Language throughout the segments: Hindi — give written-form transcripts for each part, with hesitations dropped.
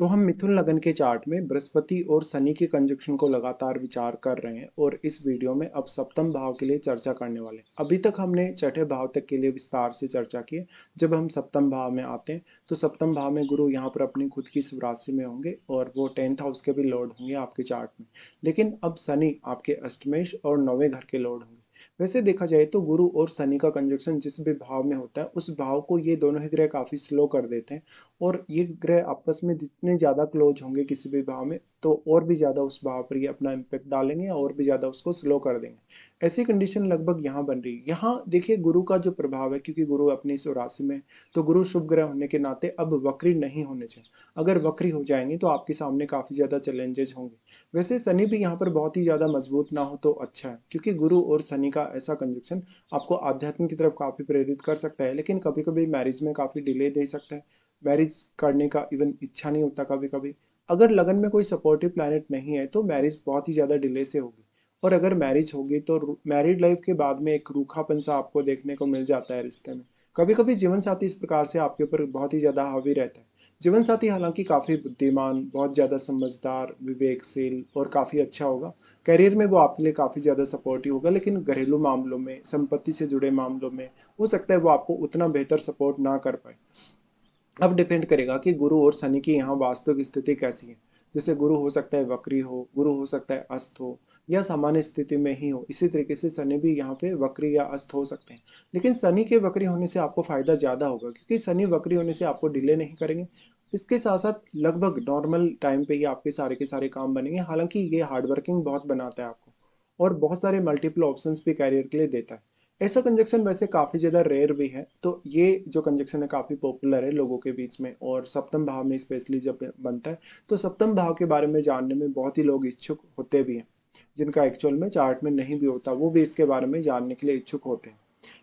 तो हम मिथुन लगन के चार्ट में बृहस्पति और शनि के कंजक्शन को लगातार विचार कर रहे हैं और इस वीडियो में अब सप्तम भाव के लिए चर्चा करने वाले हैं। अभी तक हमने छठे भाव तक के लिए विस्तार से चर्चा की है। जब हम सप्तम भाव में आते हैं तो सप्तम भाव में गुरु यहाँ पर अपनी खुद की स्वराशि में होंगे और वो 10th हाउस के भी लॉर्ड होंगे आपके चार्ट में। लेकिन अब शनि आपके अष्टमेश और नौवें घर के लॉर्ड होंगे। वैसे देखा जाए तो गुरु और शनि का कंजक्शन जिस भी भाव में होता है उस भाव को ये दोनों ही ग्रह काफी स्लो कर देते हैं। और ये ग्रह आपस में जितने ज्यादा क्लोज होंगे किसी भी भाव में तो और भी ज्यादा उस भाव पर ये अपना इम्पेक्ट डालेंगे और भी ज्यादा उसको स्लो कर देंगे। ऐसी कंडीशन लगभग यहाँ बन रही है। यहाँ देखिए गुरु का जो प्रभाव है, क्योंकि गुरु अपनी इस राशि में, तो गुरु शुभ ग्रह होने के नाते अब वक्री नहीं होने चाहिए। अगर वक्री हो जाएंगे तो आपके सामने काफी ज्यादा चैलेंजेस होंगे। वैसे शनि भी यहाँ पर बहुत ही ज्यादा मजबूत ना हो तो अच्छा है, क्योंकि गुरु और शनि का ऐसा कंजक्शन आपको आध्यात्म की तरफ काफी प्रेरित कर सकता है, लेकिन कभी कभी मैरिज में काफी डिले दे सकता है। मैरिज करने का इवन इच्छा नहीं होता कभी कभी। अगर लगन में कोई सपोर्टिव प्लैनेट नहीं है तो मैरिज बहुत ही ज्यादा डिले से होगी। और अगर मैरिज होगी तो मैरिड लाइफ के बाद में एक रूखापन सा आपको देखने को मिल जाता है रिश्ते में। कभी कभी जीवन साथी इस प्रकार से आपके ऊपर बहुत ही ज्यादा हावी रहता है। जीवन साथी हालांकि काफी बुद्धिमान, बहुत ज्यादा समझदार, विवेकशील और काफी अच्छा होगा। करियर में वो आपके लिए काफी ज्यादा सपोर्टिव होगा, लेकिन घरेलू मामलों में, संपत्ति से जुड़े मामलों में हो सकता है वो आपको उतना बेहतर सपोर्ट ना कर पाए। अब डिपेंड करेगा कि गुरु और शनि की यहाँ वास्तविक स्थिति कैसी है। जैसे गुरु हो सकता है वक्री हो, गुरु हो सकता है अस्त हो, या सामान्य स्थिति में ही हो। इसी तरीके से शनि भी यहाँ पे वक्री या अस्त हो सकते हैं। लेकिन शनि के वक्री होने से आपको फायदा ज्यादा होगा, क्योंकि शनि वक्री होने से आपको डिले नहीं करेंगे। इसके साथ साथ लगभग नॉर्मल टाइम पे ही आपके सारे के सारे काम बनेंगे। हालांकि ये हार्डवर्किंग बहुत बनाता है आपको, और बहुत सारे मल्टीपल ऑप्शंस भी कैरियर के लिए देता है। ऐसा कंजक्शन वैसे काफी ज्यादा रेयर भी है, तो ये जो कंजक्शन है काफी पॉपुलर है लोगों के बीच में, और सप्तम भाव में स्पेशली जब बनता है तो सप्तम भाव के बारे में जानने में बहुत ही लोग इच्छुक होते भी हैं। जिनका एक्चुअल में चार्ट में नहीं भी होता वो भी इसके बारे में जानने के लिए इच्छुक होते हैं,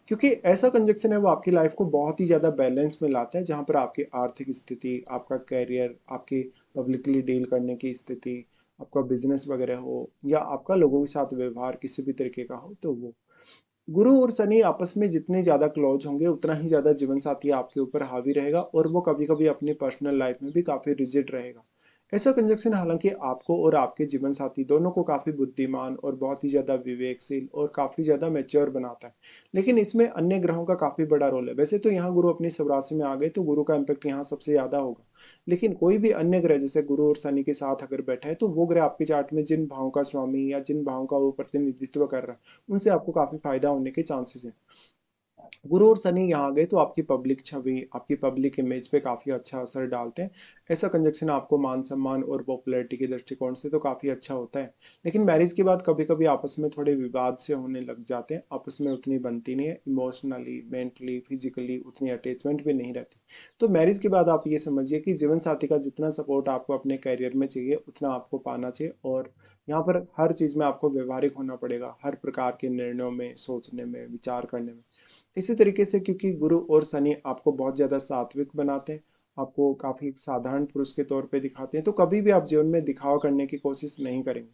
क्योंकि ऐसा कंजक्शन है वो आपकी लाइफ को बहुत ही ज्यादा बैलेंस में लाता है, जहां पर आपकी आर्थिक स्थिति, आपका कैरियर, आपकी पब्लिकली डील करने की स्थिति, आपका बिजनेस वगैरह हो, या आपका लोगों के साथ व्यवहार किसी भी तरीके का हो, तो वो गुरु और शनि आपस में जितने ज्यादा क्लोज होंगे उतना ही ज्यादा जीवन साथी आपके ऊपर हावी रहेगा, और वो कभी कभी अपनी पर्सनल लाइफ में भी काफी रिजिड रहेगा। ऐसा कंजक्शन हालांकि आपको और आपके जीवन साथी दोनों को काफी बुद्धिमान और बहुत ही ज्यादा विवेकशील और काफी ज्यादा मैच्योर बनाता है। लेकिन इसमें अन्य ग्रहों का काफी बड़ा रोल है। वैसे तो यहाँ गुरु अपनी स्वराशि में आ गए तो गुरु का इम्पैक्ट यहाँ सबसे ज्यादा होगा, लेकिन कोई भी अन्य ग्रह जैसे गुरु और शनि के साथ अगर बैठा है तो वो ग्रह आपके चार्ट में जिन भावों का स्वामी या जिन भावों का वो प्रतिनिधित्व कर रहा है उनसे आपको काफी फायदा होने के चांसेस हैं। गुरु और शनि यहाँ आ गए तो आपकी पब्लिक छवि, आपकी पब्लिक इमेज पे काफी अच्छा असर डालते हैं। ऐसा कंजक्शन आपको मान सम्मान और पॉपुलैरिटी के दृष्टिकोण से तो काफी अच्छा होता है। लेकिन मैरिज के बाद कभी कभी आपस में थोड़े विवाद से होने लग जाते हैं, आपस में उतनी बनती नहीं है, इमोशनली, मेंटली, फिजिकली उतनी अटैचमेंट भी नहीं रहती। तो मैरिज के बाद आप ये समझिए कि जीवन साथी का जितना सपोर्ट आपको अपने करियर में चाहिए उतना आपको पाना चाहिए, और यहाँ पर हर चीज में आपको व्यवहारिक होना पड़ेगा, हर प्रकार के निर्णयों में, सोचने में, विचार करने में। इसी तरीके से क्योंकि गुरु और शनि आपको बहुत ज्यादा सात्विक बनाते हैं, आपको काफी साधारण पुरुष के तौर पे दिखाते हैं, तो कभी भी आप जीवन में दिखावा करने की कोशिश नहीं करेंगे।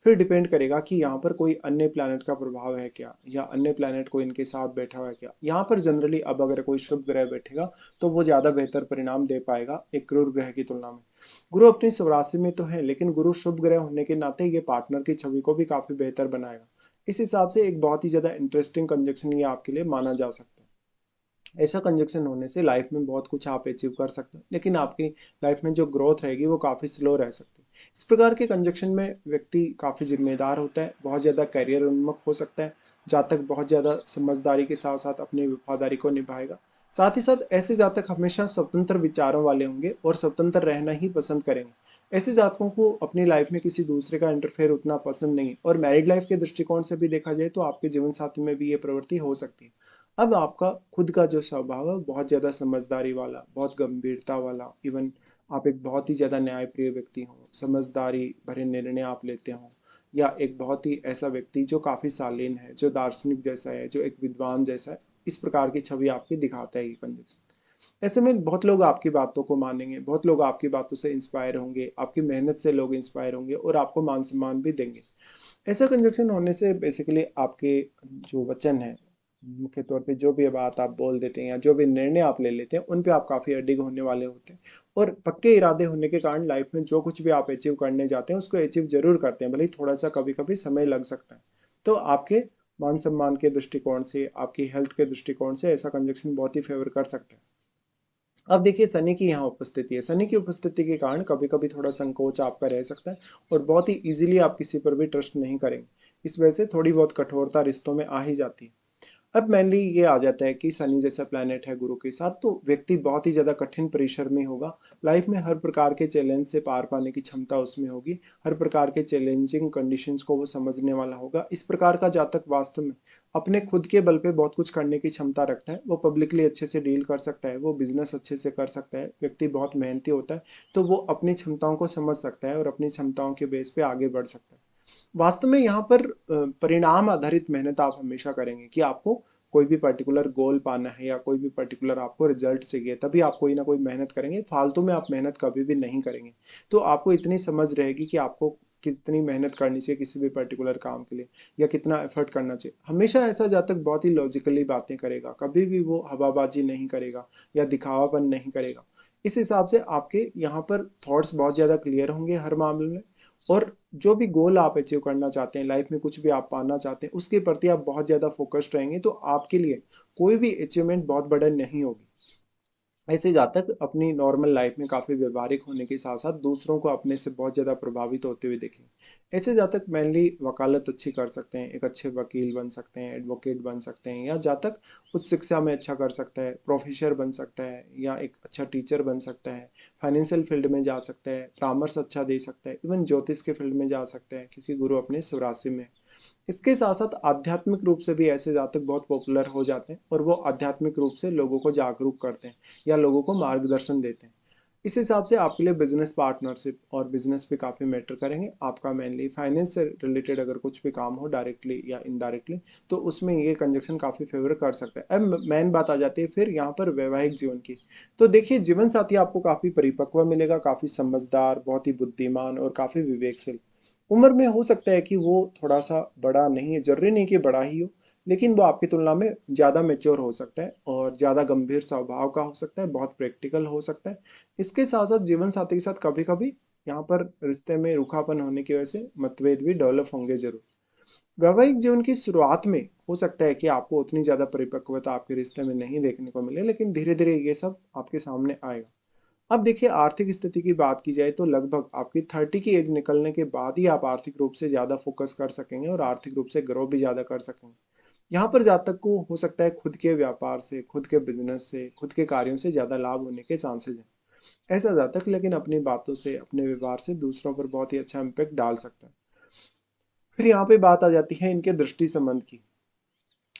फिर डिपेंड करेगा कि यहाँ पर कोई अन्य प्लैनेट का प्रभाव है क्या, या अन्य प्लैनेट कोई इनके साथ बैठा हुआ है क्या। यहाँ पर जनरली अब अगर कोई शुभ ग्रह बैठेगा तो वो ज्यादा बेहतर परिणाम दे पाएगा एक क्रूर ग्रह की तुलना में। गुरु अपनी स्वराशि में तो है, लेकिन गुरु शुभ ग्रह होने के नाते ये पार्टनर की छवि को भी काफी बेहतर बनाएगा। इस हिसाब से एक बहुत ही ज्यादा इंटरेस्टिंग कंजक्शन ये आपके लिए माना जा सकता है। ऐसा कंजक्शन होने से लाइफ में बहुत कुछ आप अचीव कर सकते हैं, लेकिन आपकी लाइफ में जो ग्रोथ रहेगी वो काफी स्लो रह सकती है। इस प्रकार के कंजक्शन में व्यक्ति काफी जिम्मेदार होता है, बहुत ज्यादा करियर उन्मुख हो सकता है, जातक बहुत ज्यादा समझदारी के साथ साथ अपनी वफादारी को निभाएगा। साथ ही साथ ऐसे जातक हमेशा स्वतंत्र विचारों वाले होंगे और स्वतंत्र रहना ही पसंद करेंगे। ऐसे जातकों को अपनी लाइफ में किसी दूसरे का इंटरफेयर उतना पसंद नहीं है, और मैरिड लाइफ के दृष्टिकोण से भी देखा जाए तो आपके जीवन साथी में भी ये प्रवृत्ति हो सकती है। अब आपका खुद का जो स्वभाव है बहुत ज्यादा समझदारी वाला, बहुत गंभीरता वाला, इवन आप एक बहुत ही ज्यादा न्यायप्रिय व्यक्ति हो, समझदारी भरे निर्णय आप लेते हो, या एक बहुत ही ऐसा व्यक्ति जो काफी शालीन है, जो दार्शनिक जैसा है, जो एक विद्वान जैसा है, इस प्रकार की छवि आपकी दिखाता है ये कंजक्शन। ऐसे में बहुत लोग आपकी बातों को मानेंगे, बहुत लोग आपकी बातों से इंस्पायर होंगे, आपकी मेहनत से लोग इंस्पायर होंगे और आपको मान सम्मान भी देंगे। ऐसा कंजक्शन होने से बेसिकली आपके जो वचन है, मुख्य तौर पे जो भी बात आप बोल देते हैं या जो भी निर्णय आप ले लेते हैं उन पे आप काफी अडिग होने वाले होते हैं, और पक्के इरादे होने के कारण लाइफ में जो कुछ भी आप अचीव करने जाते हैं उसको अचीव जरूर करते हैं, भले ही थोड़ा सा कभी कभी समय लग सकता है। तो आपके मान सम्मान के दृष्टिकोण से, आपकी हेल्थ के दृष्टिकोण से ऐसा कंजक्शन बहुत ही फेवर कर सकता है। अब देखिए शनि की यहाँ उपस्थिति है, शनि की उपस्थिति के कारण कभी कभी थोड़ा संकोच आपका रह सकता है और बहुत ही इजीली आप किसी पर भी ट्रस्ट नहीं करेंगे। इस वजह से थोड़ी बहुत कठोरता रिश्तों में आ ही जाती है। अब मेनली ये आ जाता है कि शनि जैसा प्लैनेट है गुरु के साथ, तो व्यक्ति बहुत ही ज्यादा कठिन परिश्रमी होगा। लाइफ में हर प्रकार के चैलेंज से पार पाने की क्षमता उसमें होगी, हर प्रकार के चैलेंजिंग कंडीशंस को वो समझने वाला होगा। इस प्रकार का जातक वास्तव में अपने खुद के बल पे बहुत कुछ करने की क्षमता रखता है। वो पब्लिकली अच्छे से डील कर सकता है, वो बिजनेस अच्छे से कर सकता है, व्यक्ति बहुत मेहनती होता है, तो वो अपनी क्षमताओं को समझ सकता है और अपनी क्षमताओं के बेस पे आगे बढ़ सकता है। वास्तव में यहाँ पर परिणाम आधारित मेहनत आप हमेशा करेंगे कि आपको कोई भी पर्टिकुलर गोल पाना है या कोई भी पर्टिकुलर आपको रिजल्ट चाहिए, तभी आप कोई ना कोई मेहनत करेंगे। फालतू में आप मेहनत कभी भी नहीं करेंगे। तो आपको इतनी समझ रहेगी कि आपको कितनी मेहनत करनी चाहिए किसी भी पर्टिकुलर काम के लिए, या कितना एफर्ट करना चाहिए। हमेशा ऐसा जातक बहुत ही लॉजिकली बातें करेगा, कभी भी वो हवाबाजी नहीं करेगा या दिखावापन नहीं करेगा। इस हिसाब से आपके यहाँ पर थॉट्स बहुत ज़्यादा क्लियर होंगे हर मामले में। और जो भी गोल आप अचीव करना चाहते हैं लाइफ में, कुछ भी आप पाना चाहते हैं, उसके प्रति आप बहुत ज़्यादा फोकस्ड रहेंगे, तो आपके लिए कोई भी अचीवमेंट बहुत बड़ा नहीं होगी। ऐसे जातक अपनी नॉर्मल लाइफ में काफ़ी व्यवहारिक होने के साथ साथ दूसरों को अपने से बहुत ज़्यादा प्रभावित होते हुए देखें। ऐसे जातक मेनली वकालत अच्छी कर सकते हैं, एक अच्छे वकील बन सकते हैं, एडवोकेट बन सकते हैं, या जातक उच्च शिक्षा में अच्छा कर सकता है, प्रोफेसर बन सकता है, या एक अच्छा टीचर बन सकता है, फाइनेंशियल फील्ड में जा सकता है, परामर्श अच्छा दे सकता है, इवन ज्योतिष के फील्ड में जा सकता है क्योंकि गुरु अपने स्वराशि में है। इसके साथ साथ आध्यात्मिक रूप से भी ऐसे जातक बहुत पॉपुलर हो जाते हैं और वो आध्यात्मिक रूप से लोगों को जागरूक करते हैं या लोगों को मार्गदर्शन देते हैं। इस हिसाब से आपके लिए बिजनेस पार्टनरशिप और बिजनेस भी काफ़ी मैटर करेंगे। आपका मेनली फाइनेंस से रिलेटेड अगर कुछ भी काम हो डायरेक्टली या इनडायरेक्टली, तो उसमें ये कंजक्शन काफ़ी फेवर कर सकता है। अब मेन बात आ जाती है फिर यहाँ पर वैवाहिक जीवन की। तो देखिए जीवन साथी आपको काफ़ी परिपक्व मिलेगा, काफ़ी समझदार, बहुत ही बुद्धिमान और काफ़ी विवेकशील। उम्र में हो सकता है कि वो थोड़ा सा बड़ा नहीं है, जरूरी नहीं कि बड़ा ही हो, लेकिन वो आपकी तुलना में ज़्यादा मेच्योर हो सकता है और ज़्यादा गंभीर स्वभाव का हो सकता है, बहुत प्रैक्टिकल हो सकता है। इसके साथ साथ जीवन साथी के साथ कभी कभी यहाँ पर रिश्ते में रूखापन होने की वजह से मतभेद भी डेवलप होंगे जरूर। वैवाहिक जीवन की शुरुआत में हो सकता है कि आपको उतनी ज़्यादा परिपक्वता आपके रिश्ते में नहीं देखने को मिले, लेकिन धीरे धीरे ये सब आपके सामने आएगा। अब देखिए आर्थिक स्थिति की बात की जाए तो लगभग आपकी 30 की एज निकलने के बाद ही आप आर्थिक रूप से ज़्यादा फोकस कर सकेंगे और आर्थिक रूप से ग्रो भी ज़्यादा कर सकेंगे। यहाँ पर जातक को हो सकता है खुद के व्यापार से, खुद के बिजनेस से, खुद के कार्यों से ज़्यादा लाभ होने के चांसेस हैं। ऐसा जातक लेकिन अपनी बातों से, अपने व्यवहार से दूसरों पर बहुत ही अच्छा इम्पैक्ट डाल सकता है। फिर यहाँ पे बात आ जाती है इनके दृष्टि संबंध की।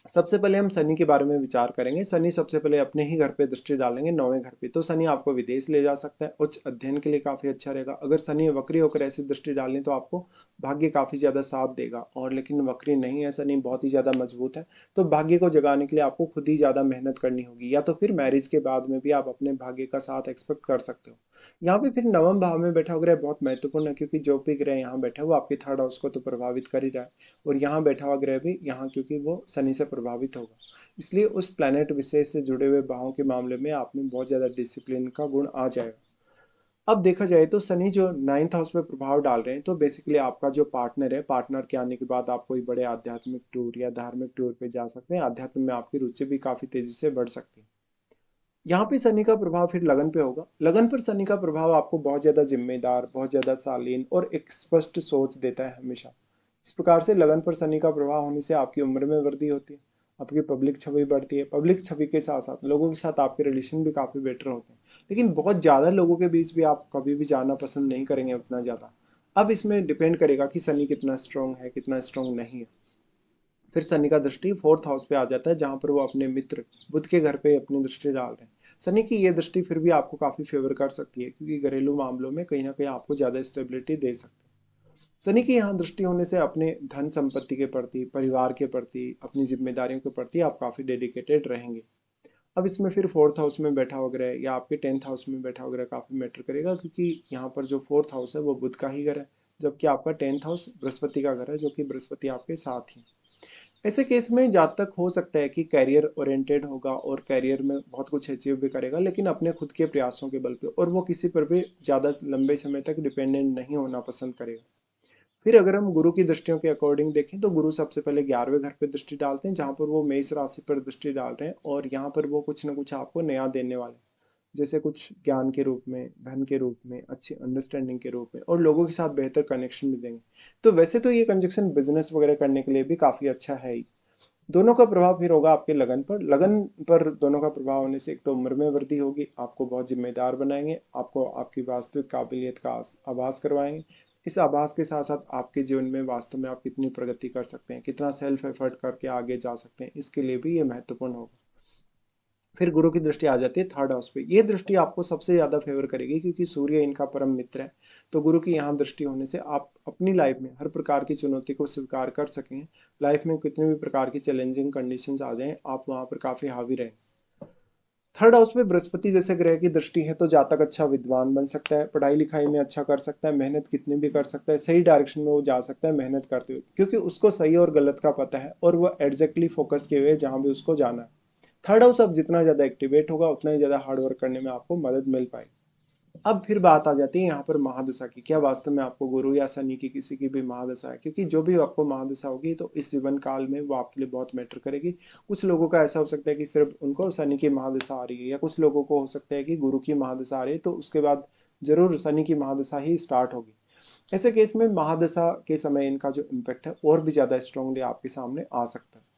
सबसे पहले हम शनि के बारे में विचार करेंगे। शनि सबसे पहले अपने ही घर पे दृष्टि डालेंगे, 9वें घर पे। तो शनि आपको विदेश ले जा सकता है, उच्च अध्ययन के लिए काफी अच्छा रहेगा। अगर शनि वक्री होकर ऐसी दृष्टि डालें तो आपको भाग्य काफी ज्यादा साथ देगा, और लेकिन वक्री नहीं है शनि, बहुत ही ज्यादा मजबूत है, तो भाग्य को जगाने के लिए आपको खुद ही ज्यादा मेहनत करनी होगी, या तो फिर मैरिज के बाद में भी आप अपने भाग्य का साथ एक्सपेक्ट कर सकते हो। यहाँ पे फिर नवम भाव में बैठा ग्रह बहुत महत्वपूर्ण है, क्योंकि जो भी ग्रह यहाँ बैठा है वो आपके थर्ड हाउस को तो प्रभावित कर ही रहा है, और यहाँ बैठा हुआ ग्रह भी यहाँ क्योंकि वो शनि से प्रभावित होगा, इसलिए उस प्लैनेट विशेष से जुड़े हुए भावों के मामले में आप में बहुत ज्यादा डिसिप्लिन का गुण आ जाएगा। अब देखा जाए तो शनि जो 9th हाउस में प्रभाव डाल रहे हैं, तो बेसिकली आपका जो पार्टनर है, पार्टनर के आने के बाद आप कोई बड़े आध्यात्मिक टूर या धार्मिक टूर पे जा सकते हैं। अध्यात्म में आपकी रुचि भी काफी तेजी से बढ़ सकती है। यहाँ पे शनि का प्रभाव फिर लगन पे होगा। लगन पर शनि का प्रभाव आपको बहुत ज्यादा जिम्मेदार, बहुत ज्यादा शालीन और एक स्पष्ट सोच देता है हमेशा। इस प्रकार से लगन पर शनि का प्रभाव होने से आपकी उम्र में वृद्धि होती है, आपकी पब्लिक छवि बढ़ती है। पब्लिक छवि के साथ साथ लोगों के साथ आपके रिलेशन भी काफी बेटर होते हैं, लेकिन बहुत ज्यादा लोगों के बीच भी आप कभी भी जाना पसंद नहीं करेंगे उतना ज्यादा। अब इसमें डिपेंड करेगा कि शनि कितना स्ट्रांग है, कितना स्ट्रांग नहीं है। फिर शनि का दृष्टि 4th हाउस पे आ जाता है, जहां पर वो अपने मित्र बुध के घर पे अपनी दृष्टि डाल रहे हैं। शनि की ये दृष्टि फिर भी आपको काफी फेवर कर सकती है, क्योंकि घरेलू मामलों में कहीं ना कहीं आपको ज्यादा स्टेबिलिटी दे सकते हैं। शनि की यहाँ दृष्टि होने से अपने धन संपत्ति के प्रति, परिवार के प्रति, अपनी जिम्मेदारियों के प्रति आप काफी डेडिकेटेड रहेंगे। अब इसमें फिर 4th हाउस में बैठा हुआ ग्रह या आपके 10th हाउस में बैठा हुआ ग्रह काफी मैटर करेगा, क्योंकि यहाँ पर जो 4th हाउस है वो बुध का ही घर है, जबकि आपका 10th हाउस बृहस्पति का घर है, जो कि बृहस्पति आपके साथ ही। ऐसे केस में जहाँ तक हो सकता है कि कैरियर ओरिएंटेड होगा और कैरियर में बहुत कुछ अचीव भी करेगा, लेकिन अपने खुद के प्रयासों के बल पे, और वो किसी पर भी ज़्यादा लंबे समय तक डिपेंडेंट नहीं होना पसंद करेगा। फिर अगर हम गुरु की दृष्टियों के अकॉर्डिंग देखें तो गुरु सबसे पहले 11वें घर पे दृष्टि डालते हैं, जहाँ पर वो मेष राशि पर दृष्टि डाल रहे हैं, और यहाँ पर वो कुछ ना कुछ आपको नया देने वाले हैं। जैसे कुछ ज्ञान के रूप में, धन के रूप में, अच्छी अंडरस्टैंडिंग के रूप में, और लोगों के साथ बेहतर कनेक्शन भी देंगे। तो वैसे तो ये कंजक्शन बिजनेस वगैरह करने के लिए भी काफ़ी अच्छा है ही। दोनों का प्रभाव फिर होगा आपके लगन पर। लगन पर दोनों का प्रभाव होने से एक तो उम्र में वृद्धि होगी, आपको बहुत जिम्मेदार बनाएंगे, आपको आपकी वास्तविक काबिलियत का आभास करवाएंगे। इस आभास के साथ साथ आपके जीवन में वास्तव में आप कितनी प्रगति कर सकते हैं, कितना सेल्फ एफर्ट करके आगे जा सकते हैं, इसके लिए भी ये महत्वपूर्ण होगा। फिर गुरु की दृष्टि आ जाती है थर्ड हाउस पे। ये दृष्टि आपको सबसे ज्यादा फेवर करेगी क्योंकि सूर्य इनका परम मित्र है। तो गुरु की यहाँ दृष्टि होने से आप अपनी लाइफ में हर प्रकार की चुनौती को स्वीकार कर सकें। लाइफ में कितने भी प्रकार की चैलेंजिंग कंडीशंस आ जाएं, आप वहां पर काफी हावी रहें। थर्ड हाउस में बृहस्पति जैसे ग्रह की दृष्टि है तो जातक अच्छा विद्वान बन सकता है, पढ़ाई लिखाई में अच्छा कर सकता है, मेहनत कितनी भी कर सकता है, सही डायरेक्शन में वो जा सकता है मेहनत करते हुए, क्योंकि उसको सही और गलत का पता है और वो एग्जैक्टली फोकस किए हुए जहां भी उसको जाना है। थर्ड हाउस अब जितना ज्यादा एक्टिवेट होगा उतना ही ज्यादा हार्ड वर्क करने में आपको मदद मिल पाएगी। अब फिर बात आ जाती है यहाँ पर महादशा की। क्या वास्तव में आपको गुरु या शनि की किसी की भी महादशा है? क्योंकि जो भी आपको महादशा होगी तो इस जीवन काल में वो आपके लिए बहुत मैटर करेगी। कुछ लोगों का ऐसा हो सकता है कि सिर्फ उनको शनि की महादशा आ रही है, या कुछ लोगों को हो सकता है कि गुरु की महादशा आ रही है, तो उसके बाद जरूर शनि की महादशा ही स्टार्ट होगी। ऐसे केस में महादशा के समय इनका जो इम्पैक्ट है और भी ज्यादा स्ट्रांगली आपके सामने आ सकता है।